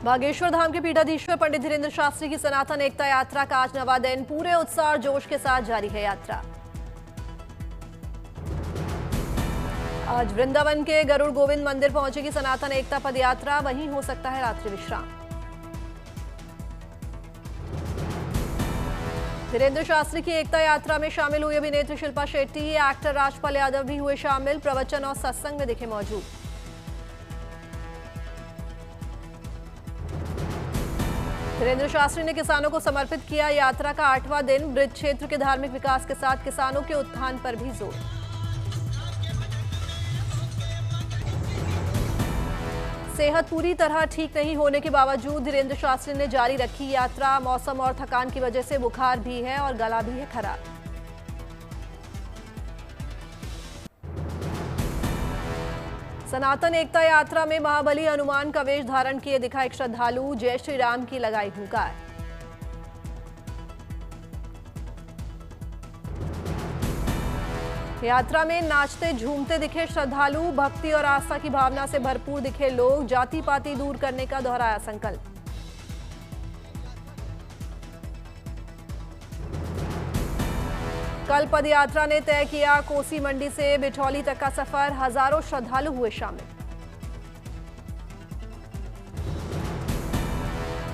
बागेश्वर धाम के पीठाधीश्वर पंडित धीरेन्द्र शास्त्री की सनातन एकता यात्रा का आज नवा दिन पूरे उत्साह और जोश के साथ जारी है। यात्रा आज वृंदावन के गरुड़ गोविंद मंदिर पहुंचेगी सनातन एकता पद यात्रा, वहीं हो सकता है रात्रि विश्राम। धीरेन्द्र शास्त्री की एकता यात्रा में शामिल हुई अभिनेत्री शिल्पा शेट्टी, एक्टर राजपाल यादव भी हुए शामिल, प्रवचन और सत्संग में दिखे मौजूद। धीरेन्द्र शास्त्री ने किसानों को समर्पित किया यात्रा का 8वां दिन, ब्रज क्षेत्र के धार्मिक विकास के साथ किसानों के उत्थान पर भी जोर। सेहत पूरी तरह ठीक नहीं होने के बावजूद धीरेन्द्र शास्त्री ने जारी रखी यात्रा, मौसम और थकान की वजह से बुखार भी है और गला भी है खराब। सनातन एकता यात्रा में महाबली हनुमान का वेश धारण किए दिखा एक श्रद्धालु, जय श्री राम की लगाई हुंकार। यात्रा में नाचते झूमते दिखे श्रद्धालु, भक्ति और आस्था की भावना से भरपूर दिखे लोग, जाति पाति दूर करने का दोहराया संकल्प। कल पदयात्रा ने तय किया कोसी मंडी से बिठौली तक का सफर, हजारों श्रद्धालु हुए शामिल।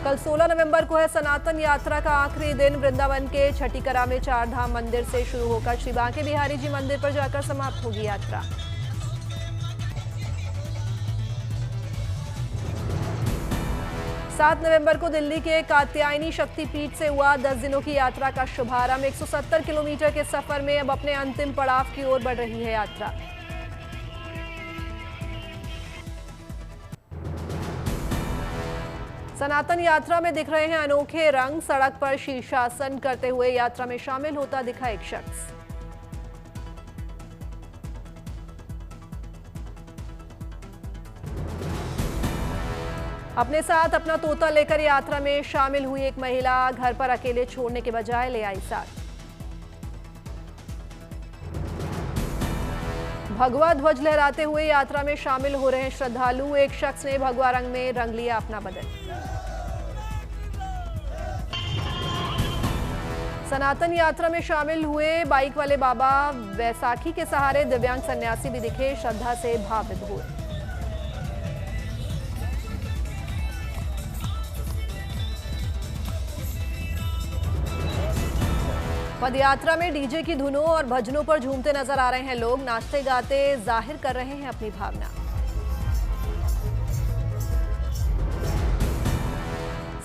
कल 16 नवंबर को है सनातन यात्रा का आखिरी दिन, वृंदावन के छठीकरा में चार धाम मंदिर से शुरू होकर श्री बांके बिहारी जी मंदिर पर जाकर समाप्त होगी यात्रा। 7 नवंबर को दिल्ली के कात्यायनी शक्तिपीठ से हुआ 10 दिनों की यात्रा का शुभारंभ। 170 किलोमीटर के सफर में अब अपने अंतिम पड़ाव की ओर बढ़ रही है यात्रा। सनातन यात्रा में दिख रहे हैं अनोखे रंग, सड़क पर शीर्षासन करते हुए यात्रा में शामिल होता दिखा एक शख्स। अपने साथ अपना तोता लेकर यात्रा में शामिल हुई एक महिला, घर पर अकेले छोड़ने के बजाय ले आई साथ। भगवा ध्वज लहराते हुए यात्रा में शामिल हो रहे हैं श्रद्धालु, एक शख्स ने भगवा रंग में रंग लिया अपना बदन। सनातन यात्रा में शामिल हुए बाइक वाले बाबा, बैसाखी के सहारे दिव्यांग सन्यासी भी दिखे श्रद्धा से भाव विभोर। पदयात्रा में डीजे की धुनों और भजनों पर झूमते नजर आ रहे हैं लोग, नाचते गाते जाहिर कर रहे हैं अपनी भावना।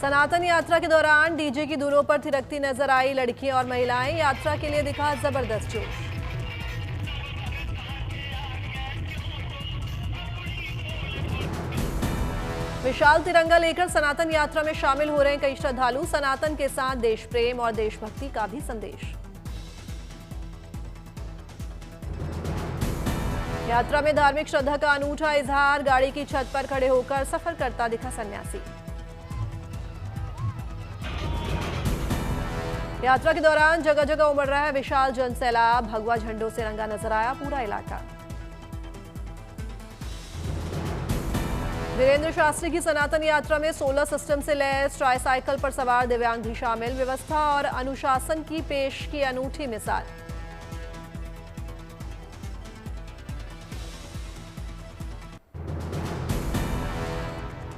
सनातन यात्रा के दौरान डीजे की धुनों पर थिरकती नजर आई लड़कियां और महिलाएं, यात्रा के लिए दिखा जबरदस्त जोश। विशाल तिरंगा लेकर सनातन यात्रा में शामिल हो रहे हैं कई श्रद्धालु, सनातन के साथ देश प्रेम और देशभक्ति का भी संदेश। यात्रा में धार्मिक श्रद्धा का अनूठा इजहार, गाड़ी की छत पर खड़े होकर सफर करता दिखा सन्यासी। यात्रा के दौरान जगह जगह उमड़ रहा है विशाल जनसैलाब, भगवा झंडों से रंगा नजर आया पूरा इलाका। धीरेन्द्र शास्त्री की सनातन यात्रा में 16 सिस्टम से लैस ट्राईसाइकिल पर सवार दिव्यांग भी शामिल, व्यवस्था और अनुशासन की पेश की अनूठी मिसाल।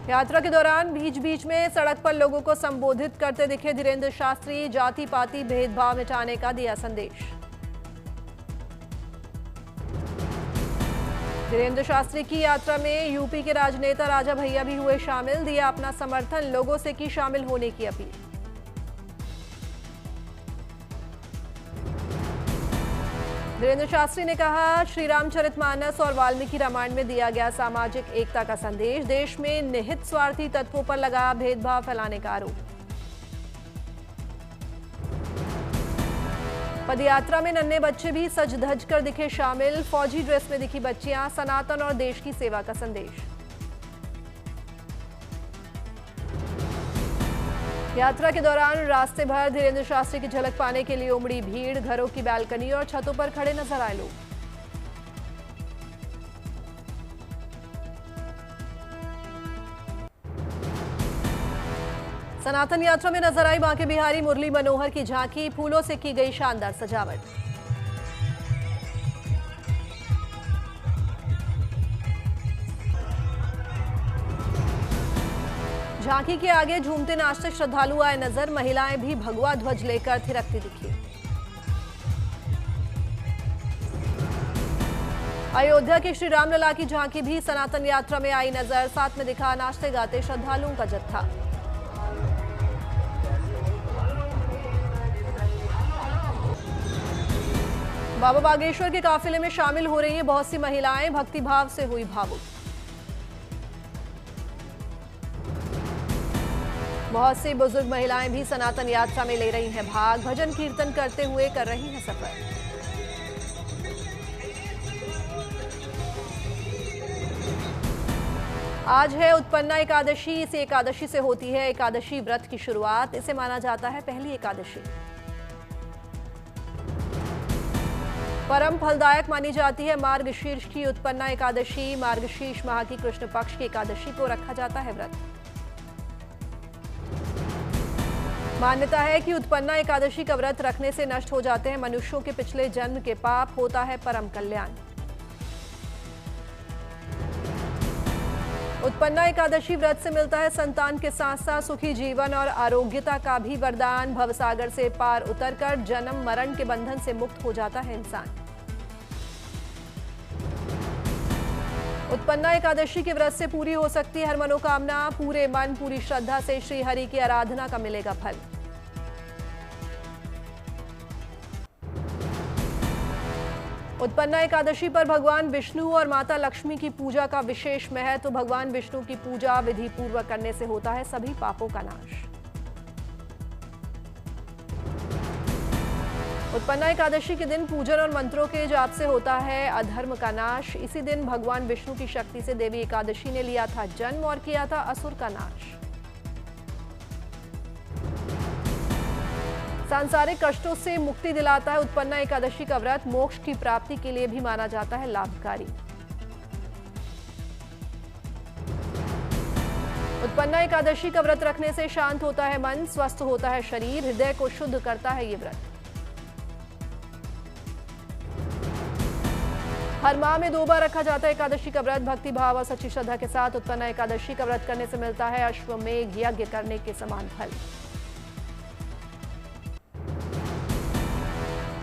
यात्रा के दौरान बीच बीच में सड़क पर लोगों को संबोधित करते दिखे धीरेन्द्र शास्त्री, जाति पाति भेदभाव मिटाने का दिया संदेश। धीरेन्द्र शास्त्री की यात्रा में यूपी के राजनेता राजा भैया भी हुए शामिल, दिया अपना समर्थन, लोगों से की शामिल होने की अपील। धीरेन्द्र शास्त्री ने कहा, श्री रामचरितमानस और वाल्मीकि रामायण में दिया गया सामाजिक एकता का संदेश, देश में निहित स्वार्थी तत्वों पर लगा भेदभाव फैलाने का आरोप। पदयात्रा में नन्हे बच्चे भी सज धज कर दिखे शामिल, फौजी ड्रेस में दिखी बच्चियां, सनातन और देश की सेवा का संदेश। यात्रा के दौरान रास्ते भर धीरेन्द्र शास्त्री की झलक पाने के लिए उमड़ी भीड़, घरों की बालकनी और छतों पर खड़े नजर आए लोग। सनातन यात्रा में नजर आई बांके बिहारी मुरली मनोहर की झांकी, फूलों से की गई शानदार सजावट। झांकी के आगे झूमते नाचते श्रद्धालु आए नजर, महिलाएं भी भगवा ध्वज लेकर थिरकती दिखी। अयोध्या के श्री रामलला की झांकी भी सनातन यात्रा में आई नजर, साथ में दिखा नाचते गाते श्रद्धालुओं का जत्था। बाबा बागेश्वर के काफिले में शामिल हो रही हैं बहुत सी महिलाएं, भक्तिभाव से हुई भावुक। बहुत सी बुजुर्ग महिलाएं भी सनातन यात्रा में ले रही हैं भाग, भजन कीर्तन करते हुए कर रही हैं सफर। आज है उत्पन्ना एकादशी, इस एकादशी से होती है एकादशी व्रत की शुरुआत, इसे माना जाता है पहली एकादशी। परम फलदायक मानी जाती है मार्गशीर्ष की उत्पन्ना एकादशी। मार्गशीर्ष माह की कृष्ण पक्ष की एकादशी को रखा जाता है व्रत। मान्यता है कि उत्पन्ना एकादशी का व्रत रखने से नष्ट हो जाते हैं मनुष्यों के पिछले जन्म के पाप, होता है परम कल्याण। उत्पन्ना एकादशी व्रत से मिलता है संतान के साथ साथ सुखी जीवन और आरोग्यता का भी वरदान। भवसागर से पार उतरकर जन्म मरण के बंधन से मुक्त हो जाता है इंसान। उत्पन्ना एकादशी के व्रत से पूरी हो सकती है हर मनोकामना, पूरे मन पूरी श्रद्धा से श्री हरि की आराधना का मिलेगा फल। उत्पन्ना एकादशी पर भगवान विष्णु और माता लक्ष्मी की पूजा का विशेष महत्व। भगवान विष्णु की पूजा विधि पूर्वक करने से होता है सभी पापों का नाश। उत्पन्ना एकादशी के दिन पूजन और मंत्रों के जाप से होता है अधर्म का नाश। इसी दिन भगवान विष्णु की शक्ति से देवी एकादशी ने लिया था जन्म और किया था असुर का नाश। सांसारिक कष्टों से मुक्ति दिलाता है उत्पन्ना एकादशी का व्रत, मोक्ष की प्राप्ति के लिए भी माना जाता है लाभकारी। उत्पन्ना एकादशी का व्रत रखने से शांत होता है मन, स्वस्थ होता है शरीर, हृदय को शुद्ध करता है ये व्रत। हर माह में 2 बार रखा जाता है एकादशी का व्रत। भक्ति भाव और सच्ची श्रद्धा के साथ उत्पन्ना एकादशी का व्रत करने से मिलता है अश्वमेघ यज्ञ करने के समान फल।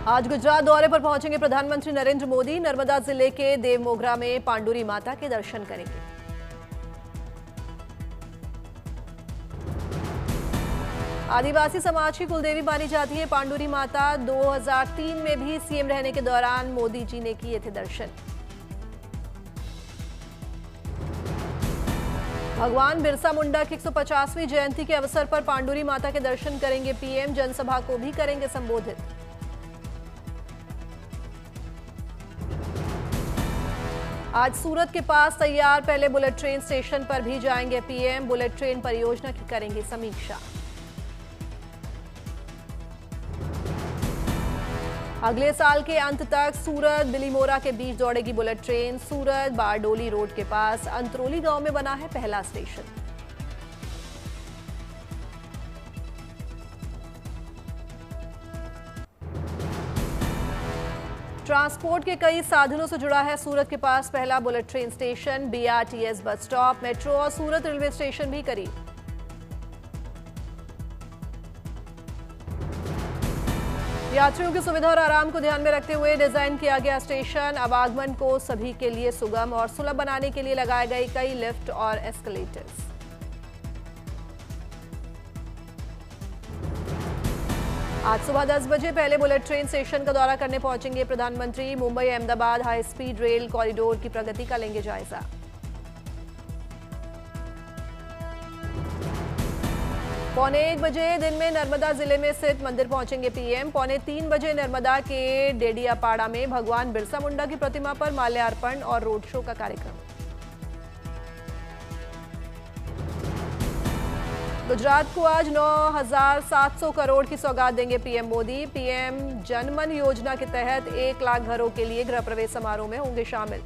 आज गुजरात दौरे पर पहुंचेंगे प्रधानमंत्री नरेंद्र मोदी। नर्मदा जिले के देवमोगरा में पांडुरी माता के दर्शन करेंगे। आदिवासी समाज की कुलदेवी मानी जाती है पांडुरी माता। 2003 में भी सीएम रहने के दौरान मोदी जी ने किए थे दर्शन। भगवान बिरसा मुंडा की 150वीं जयंती के अवसर पर पांडुरी माता के दर्शन करेंगे पीएम। जनसभा को भी करेंगे संबोधित। आज सूरत के पास तैयार पहले बुलेट ट्रेन स्टेशन पर भी जाएंगे पीएम। बुलेट ट्रेन परियोजना की करेंगे समीक्षा। अगले साल के अंत तक सूरत बिलीमोरा के बीच दौड़ेगी बुलेट ट्रेन। सूरत बारडोली रोड के पास अंतरोली गांव में बना है पहला स्टेशन। ट्रांसपोर्ट के कई साधनों से जुड़ा है सूरत के पास पहला bullet train station. BRTS bus stop, metro और सूरत रेलवे स्टेशन भी करीब। यात्रियों की सुविधा और आराम को ध्यान में रखते हुए डिजाइन किया गया स्टेशन। आवागमन को सभी के लिए सुगम और सुलभ बनाने के लिए लगाए गए कई लिफ्ट और एस्केलेटर्स। आज सुबह 10 बजे पहले बुलेट ट्रेन स्टेशन का दौरा करने पहुंचेंगे प्रधानमंत्री। Mumbai Ahmedabad high speed rail corridor की प्रगति का लेंगे जायजा। पौने 1 बजे दिन में नर्मदा जिले में स्थित मंदिर पहुंचेंगे पीएम। पौने 3 बजे नर्मदा के डेडियापाड़ा में भगवान बिरसा मुंडा की प्रतिमा पर माल्यार्पण और रोड शो का कार्यक्रम। गुजरात को आज 9,700 करोड़ की सौगात देंगे पीएम मोदी। पीएम जनमन योजना के तहत 1 लाख घरों के लिए गृह प्रवेश समारोह में होंगे शामिल।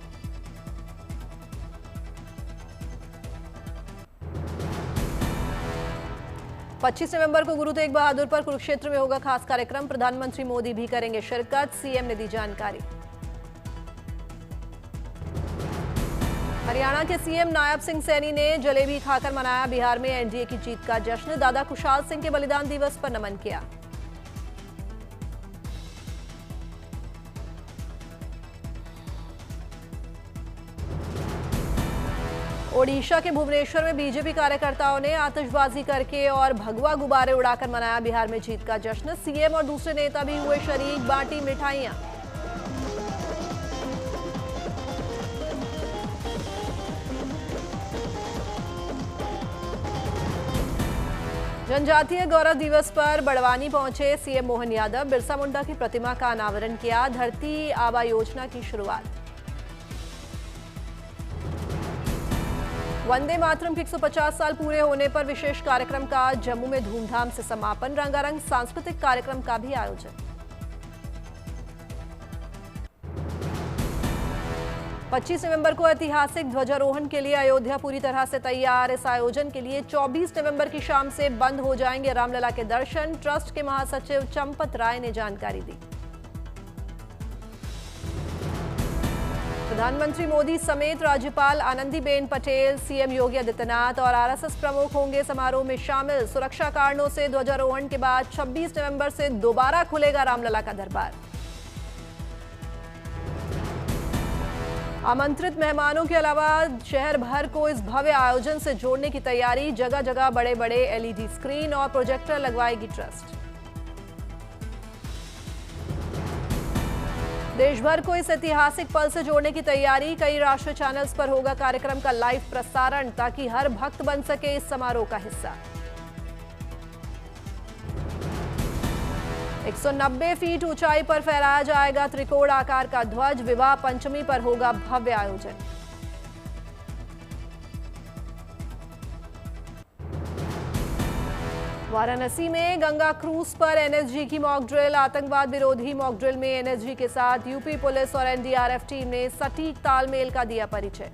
25 नवंबर को गुरु तेग बहादुर पर कुरुक्षेत्र में होगा खास कार्यक्रम। प्रधानमंत्री मोदी भी करेंगे शिरकत, सीएम ने दी जानकारी। हरियाणा के सीएम नायब सिंह सैनी ने जलेबी खाकर मनाया बिहार में एनडीए की जीत का जश्न। दादा खुशहाल सिंह के बलिदान दिवस पर नमन किया। ओडिशा के भुवनेश्वर में बीजेपी कार्यकर्ताओं ने आतिशबाजी करके और भगवा गुब्बारे उड़ाकर मनाया बिहार में जीत का जश्न। सीएम और दूसरे नेता भी हुए शरीक, बांटी मिठाइयां। जनजातीय गौरव दिवस पर बड़वानी पहुंचे सीएम मोहन यादव। बिरसा मुंडा की प्रतिमा का अनावरण किया। धरती आबा योजना की शुरुआत। वंदे मातरम के 150 साल पूरे होने पर विशेष कार्यक्रम का जम्मू में धूमधाम से समापन। रंगारंग सांस्कृतिक कार्यक्रम का भी आयोजन। 25 नवंबर को ऐतिहासिक ध्वजारोहण के लिए अयोध्या पूरी तरह से तैयार। इस आयोजन के लिए 24 नवंबर की शाम से बंद हो जाएंगे रामलला के दर्शन। ट्रस्ट के महासचिव चंपत राय ने जानकारी दी। प्रधानमंत्री मोदी समेत राज्यपाल आनंदीबेन पटेल, सीएम योगी आदित्यनाथ और आरएसएस प्रमुख होंगे समारोह में शामिल। सुरक्षा कारणों से ध्वजारोहण के बाद 26 नवंबर से दोबारा खुलेगा रामलला का दरबार। आमंत्रित मेहमानों के अलावा शहर भर को इस भव्य आयोजन से जोड़ने की तैयारी। जगह जगह बड़े बड़े एलईडी स्क्रीन और प्रोजेक्टर लगवाएगी ट्रस्ट। देश भर को इस ऐतिहासिक पल से जोड़ने की तैयारी। कई राष्ट्रीय चैनल्स पर होगा कार्यक्रम का लाइव प्रसारण ताकि हर भक्त बन सके इस समारोह का हिस्सा। 190 फीट ऊंचाई पर फहराया जाएगा त्रिकोण आकार का ध्वज। विवाह पंचमी पर होगा भव्य आयोजन। वाराणसी में गंगा क्रूज पर एनएसजी की मॉक ड्रिल। आतंकवाद विरोधी मॉक ड्रिल में एनएसजी के साथ यूपी पुलिस और एनडीआरएफ टीम ने सटीक तालमेल का दिया परिचय।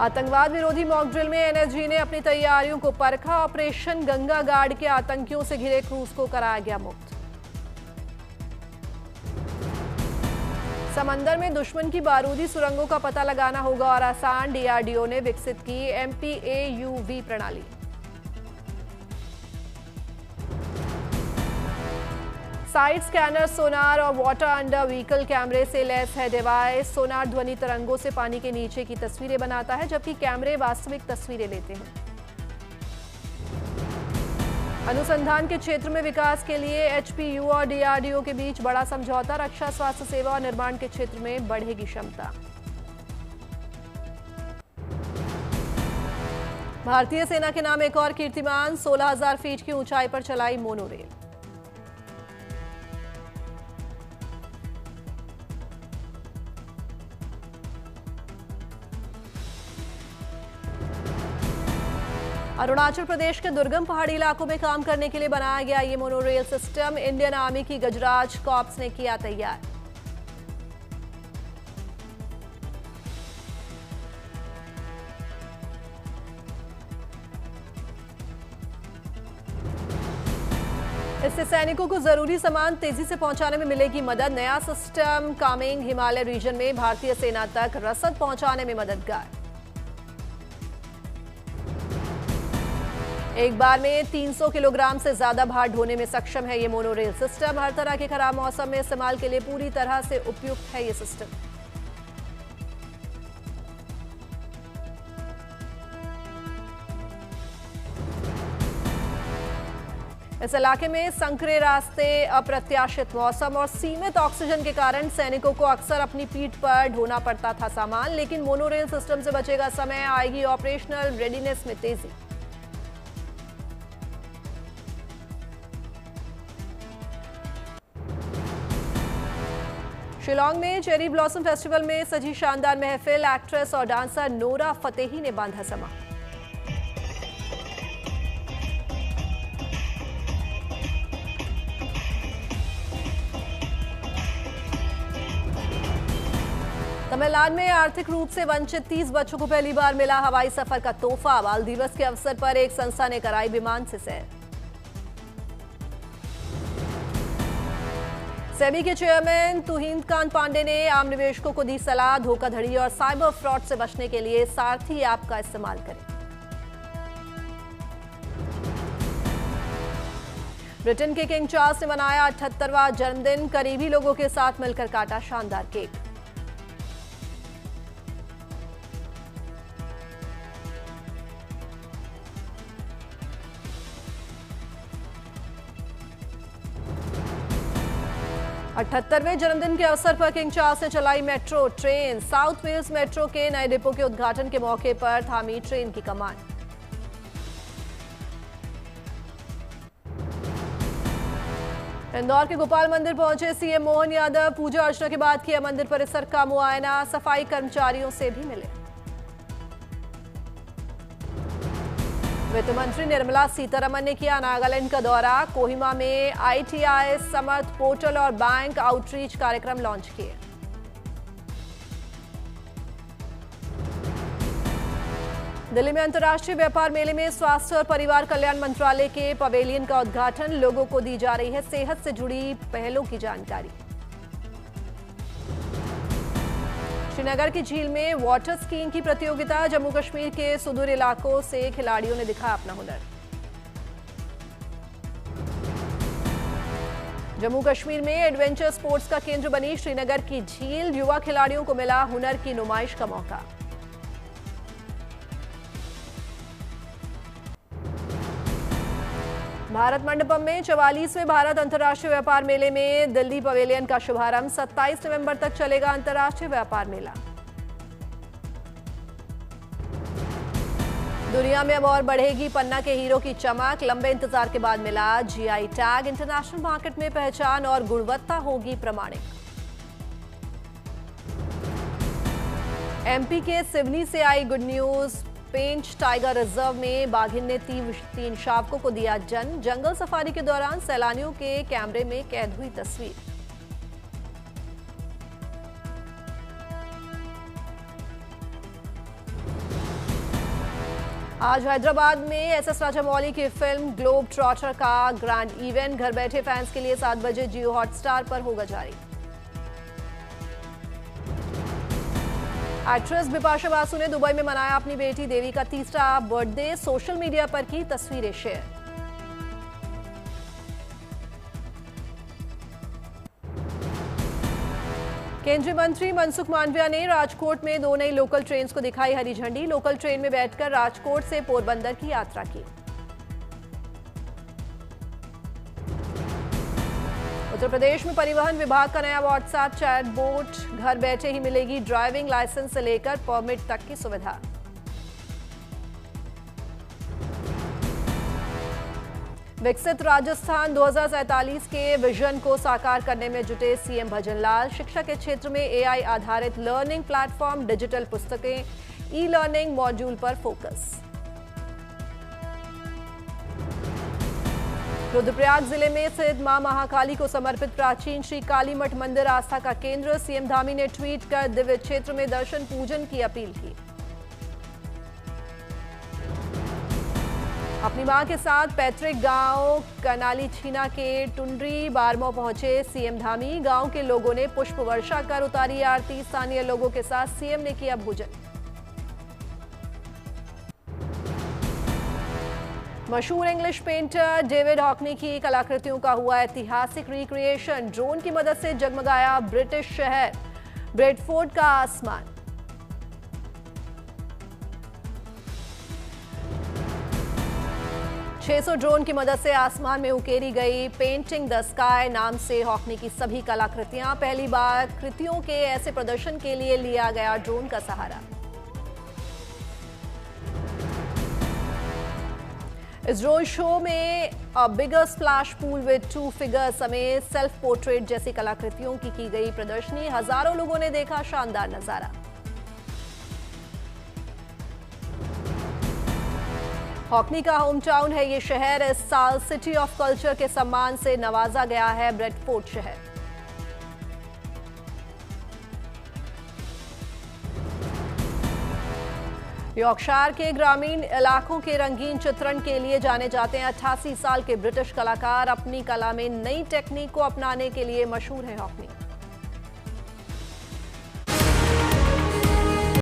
आतंकवाद विरोधी मॉक ड्रिल में एनएसजी ने अपनी तैयारियों को परखा। ऑपरेशन गंगा गार्ड के आतंकियों से घिरे क्रूज को कराया गया मुक्त। समंदर में दुश्मन की बारूदी सुरंगों का पता लगाना होगा और आसान। डीआरडीओ ने विकसित की एमपीएयूवी प्रणाली। साइड स्कैनर, सोनार और वाटर अंडर व्हीकल कैमरे से लैस है डिवाइस। सोनार ध्वनि तरंगों से पानी के नीचे की तस्वीरें बनाता है जबकि कैमरे वास्तविक तस्वीरें लेते हैं। अनुसंधान के क्षेत्र में विकास के लिए एचपीयू और डीआरडीओ के बीच बड़ा समझौता। रक्षा, स्वास्थ्य सेवा और निर्माण के क्षेत्र में बढ़ेगी क्षमता। भारतीय सेना के नाम एक और कीर्तिमान। 16,000 फीट की ऊंचाई पर चलाई मोनोरेल। अरुणाचल प्रदेश के दुर्गम पहाड़ी इलाकों में काम करने के लिए बनाया गया ये मोनोरेल सिस्टम इंडियन आर्मी की गजराज कॉर्प्स ने किया तैयार। इससे सैनिकों को जरूरी सामान तेजी से पहुंचाने में मिलेगी मदद। नया सिस्टम कामेंग हिमालय रीजन में भारतीय सेना तक रसद पहुंचाने में मददगार। एक बार में 300 किलोग्राम से ज्यादा भार ढोने में सक्षम है ये मोनोरेल सिस्टम। हर तरह के खराब मौसम में इस्तेमाल के लिए पूरी तरह से उपयुक्त है ये सिस्टम। इस इलाके में संकरे रास्ते, अप्रत्याशित मौसम और सीमित ऑक्सीजन के कारण सैनिकों को अक्सर अपनी पीठ पर ढोना पड़ता था सामान। लेकिन मोनोरेल सिस्टम से बचेगा समय, आएगी ऑपरेशनल रेडीनेस में तेजी। शिलांग में चेरी ब्लॉसम फेस्टिवल में सजी शानदार महफिल। एक्ट्रेस और डांसर नोरा फतेही ने बांधा समा। तमिलनाडु में आर्थिक रूप से वंचित 30 बच्चों को पहली बार मिला हवाई सफर का तोहफा। बाल दिवस के अवसर पर एक संस्था ने कराई विमान से सैर। सेबी के चेयरमैन तुहिनकांत पांडे ने आम निवेशकों को दी सलाह, धोखाधड़ी और साइबर फ्रॉड से बचने के लिए सारथी ऐप का इस्तेमाल करें। ब्रिटेन के किंग चार्ल्स ने मनाया 78वां जन्मदिन, करीबी लोगों के साथ मिलकर काटा शानदार केक। अठहत्तरवें जन्मदिन के अवसर पर किंग चार्ल्स ने चलाई metro train. South Wales metro के नए डिपो के उद्घाटन के मौके पर थामी ट्रेन की कमान। इंदौर के गोपाल मंदिर पहुंचे सीएम मोहन यादव, पूजा अर्चना के बाद किया मंदिर परिसर का मुआयना, सफाई कर्मचारियों से भी मिले। वित्त मंत्री निर्मला सीतारमण ने किया नागालैंड का दौरा, कोहिमा में ITI समर्थ पोर्टल और बैंक आउटरीच कार्यक्रम लॉन्च किए। दिल्ली में अंतर्राष्ट्रीय व्यापार मेले में स्वास्थ्य और परिवार कल्याण मंत्रालय के पवेलियन का उद्घाटन, लोगों को दी जा रही है सेहत से जुड़ी पहलों की जानकारी। श्रीनगर की झील में वाटर स्कीइंग की प्रतियोगिता, जम्मू कश्मीर के सुदूर इलाकों से खिलाड़ियों ने दिखाया अपना हुनर। जम्मू कश्मीर में एडवेंचर स्पोर्ट्स का केंद्र बनी श्रीनगर की झील, युवा खिलाड़ियों को मिला हुनर की नुमाइश का मौका। भारत मंडपम में 44वें भारत अंतर्राष्ट्रीय व्यापार मेले में दिल्ली पवेलियन का शुभारंभ, 27 नवंबर तक चलेगा अंतर्राष्ट्रीय व्यापार मेला। दुनिया में अब और बढ़ेगी पन्ना के हीरो की चमक, लंबे इंतजार के बाद मिला GI टैग, इंटरनेशनल मार्केट में पहचान और गुणवत्ता होगी प्रमाणिक। MP के सिवनी से आई गुड न्यूज, पेंच टाइगर रिजर्व में बाघिन ने 3 शावकों को दिया जन्म, जंगल सफारी के दौरान सैलानियों के कैमरे में कैद हुई तस्वीर। आज हैदराबाद में SS राजामौली की फिल्म ग्लोब ट्रॉटर का ग्रैंड इवेंट, घर बैठे फैंस के लिए 7 बजे जियो हॉटस्टार पर होगा जारी। एक्ट्रेस बिपाशा बासु ने दुबई में मनाया अपनी बेटी देवी का 3रा बर्थडे, सोशल मीडिया पर की तस्वीरें शेयर। केंद्रीय मंत्री मनसुख मांडविया ने राजकोट में 2 नई लोकल ट्रेन को दिखाई हरी झंडी, लोकल ट्रेन में बैठकर राजकोट से पोरबंदर की यात्रा की। उत्तर प्रदेश में परिवहन विभाग का नया व्हाट्सएप चैटबॉट, घर बैठे ही मिलेगी ड्राइविंग लाइसेंस से लेकर परमिट तक की सुविधा। विकसित राजस्थान 2047 के विजन को साकार करने में जुटे सीएम भजनलाल, शिक्षा के क्षेत्र में AI आधारित लर्निंग प्लेटफॉर्म, डिजिटल पुस्तकें, ई-लर्निंग मॉड्यूल पर फोकस। रुद्रप्रयाग जिले में स्थित मां महाकाली को समर्पित प्राचीन श्री काली मठ मंदिर आस्था का केंद्र, सीएम धामी ने ट्वीट कर दिव्य क्षेत्र में दर्शन पूजन की अपील की। अपनी मां के साथ पैतृक गांव कनाली छीना के टुंडरी बारमो पहुंचे सीएम धामी, गांव के लोगों ने पुष्प वर्षा कर उतारी आरती, स्थानीय लोगों के साथ सीएम ने किया भोजन। मशहूर इंग्लिश पेंटर डेविड हॉकनी की कलाकृतियों का हुआ ऐतिहासिक रिक्रिएशन, ड्रोन की मदद से जगमगाया ब्रिटिश शहर ब्रेडफोर्ड का आसमान। $600 ड्रोन की मदद से आसमान में उकेरी गई पेंटिंग द स्काई नाम से हॉकनी की सभी कलाकृतियां, पहली बार कृतियों के ऐसे प्रदर्शन के लिए लिया गया ड्रोन का सहारा। इस ड्रोन शो में बिगर स्प्लैश पूल विद 2 फिगर्स समेत सेल्फ पोर्ट्रेट जैसी कलाकृतियों की गई प्रदर्शनी, हजारों लोगों ने देखा शानदार नजारा। हॉकनी का होम टाउन है ये शहर, इस साल सिटी ऑफ कल्चर के सम्मान से नवाजा गया है ब्रेडफोर्ड शहर। यॉर्कशायर के ग्रामीण इलाकों के रंगीन चित्रण के लिए जाने जाते हैं 88 साल के ब्रिटिश कलाकार। अपनी कला में नई टेक्निक को अपनाने के लिए मशहूर है हॉकनी।